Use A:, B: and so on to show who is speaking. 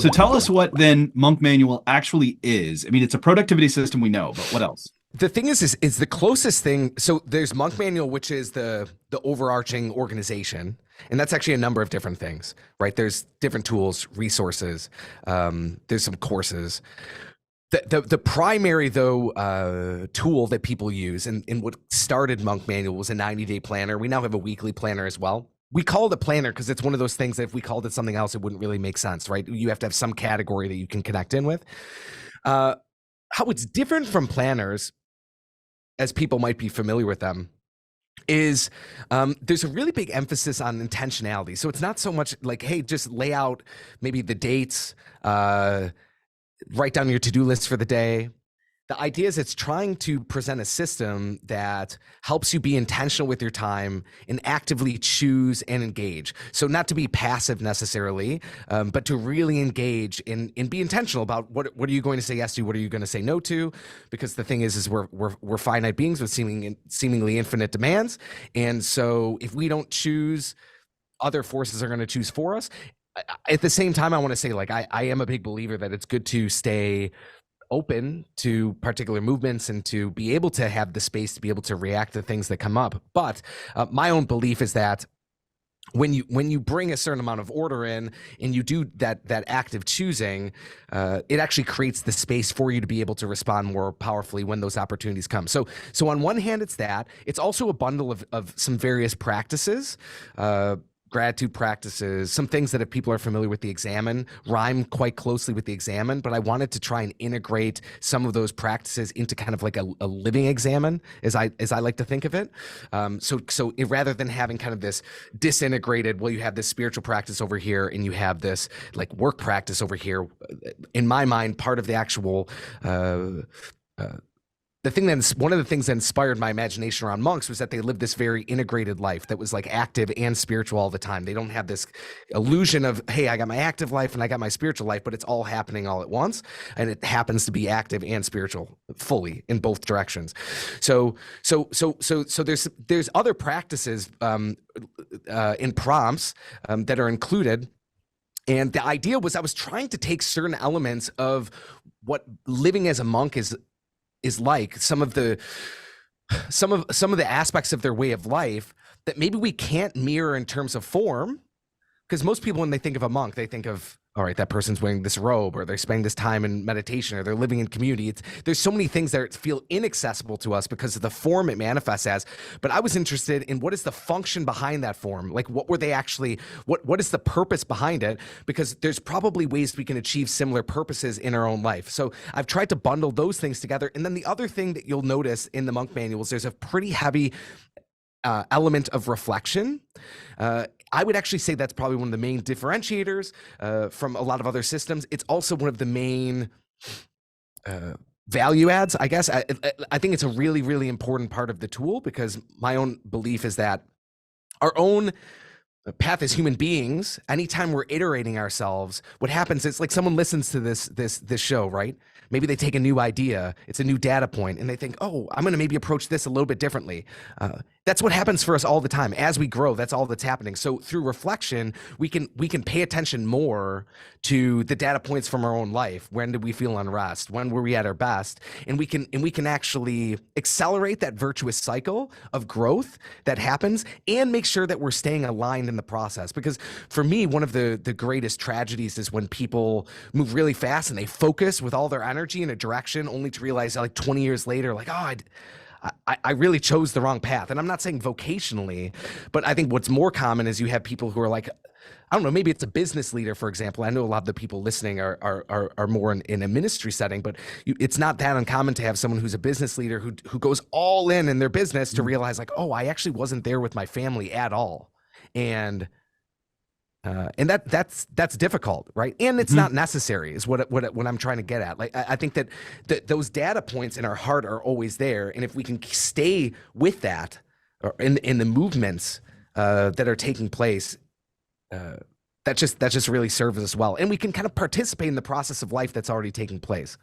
A: So tell us what then Monk Manual actually is. I mean, it's a productivity system we know, but what else?
B: The thing is the closest thing. So there's Monk Manual, which is the overarching organization, and that's actually a number of different things, right? There's different tools, resources. There's some courses. The primary though tool that people use, and what started Monk Manual, was a 90-day planner. We now have a weekly planner as well. We call it a planner because it's one of those things that if we called it something else, it wouldn't really make sense, right? You have to have some category that you can connect in with. How it's different from planners, as people might be familiar with them, is there's a really big emphasis on intentionality. So it's not so much like, hey, just lay out maybe the dates, write down your to-do list for the day. The idea is it's trying to present a system that helps you be intentional with your time and actively choose and engage. So not to be passive necessarily, but to really engage and be intentional about what are you going to say yes to, what are you going to say no to? Because the thing is we're finite beings with seemingly infinite demands. And so if we don't choose, other forces are going to choose for us. At the same time, I want to say, like, I am a big believer that it's good to stay open to particular movements and to be able to have the space to be able to react to things that come up. But my own belief is that when you bring a certain amount of order in and you do that active choosing, it actually creates the space for you to be able to respond more powerfully when those opportunities come. So on one hand, it's that. It's also a bundle of some various practices, gratitude practices, some things that if people are familiar with the Examine rhyme quite closely with the Examine, but I wanted to try and integrate some of those practices into kind of like a living Examine, as I like to think of it. Rather than having kind of this disintegrated, well, you have this spiritual practice over here and you have this like work practice over here. In my mind, part of the actual one of the things that inspired my imagination around monks was that they lived this very integrated life that was like active and spiritual all the time. They don't have this illusion of, hey, I got my active life and I got my spiritual life, but it's all happening all at once. And it happens to be active and spiritual fully in both directions. So there's other practices in prompts that are included. And the idea was I was trying to take certain elements of what living as a monk is like, some of the aspects of their way of life that maybe we can't mirror in terms of form, because most people, when they think of a monk, they think of, all right, that person's wearing this robe, or they're spending this time in meditation, or they're living in community. There's so many things that feel inaccessible to us because of the form it manifests as. But I was interested in what is the function behind that form? Like, what were they actually, what is the purpose behind it? Because there's probably ways we can achieve similar purposes in our own life. So I've tried to bundle those things together. And then the other thing that you'll notice in the monk manuals, there's a pretty heavy element of reflection. I would actually say that's probably one of the main differentiators from a lot of other systems. It's also one of the main value adds, I guess. I think it's a really, really important part of the tool, because my own belief is that our own path as human beings, anytime we're iterating ourselves, what happens is, like, someone listens to this show, right? Maybe they take a new idea, it's a new data point, and they think, oh, I'm going to maybe approach this a little bit differently. That's what happens for us all the time. As we grow, that's all that's happening. So through reflection, we can pay attention more to the data points from our own life. When did we feel unrest? When were we at our best? And we can actually accelerate that virtuous cycle of growth that happens, and make sure that we're staying aligned in the process. Because for me, one of the greatest tragedies is when people move really fast and they focus with all their energy in a direction, only to realize, like, 20 years later, like, oh, I really chose the wrong path. And I'm not saying vocationally, but I think what's more common is you have people who are like, I don't know, maybe it's a business leader, for example. I know a lot of the people listening are more in a ministry setting, but it's not that uncommon to have someone who's a business leader who goes all in their business to realize, like, oh, I actually wasn't there with my family at all. And that's difficult, right? And it's not necessary, is what I'm trying to get at. Like, I think that those data points in our heart are always there, and if we can stay with that, or in the movements that are taking place, that just really serves us well, and we can kind of participate in the process of life that's already taking place.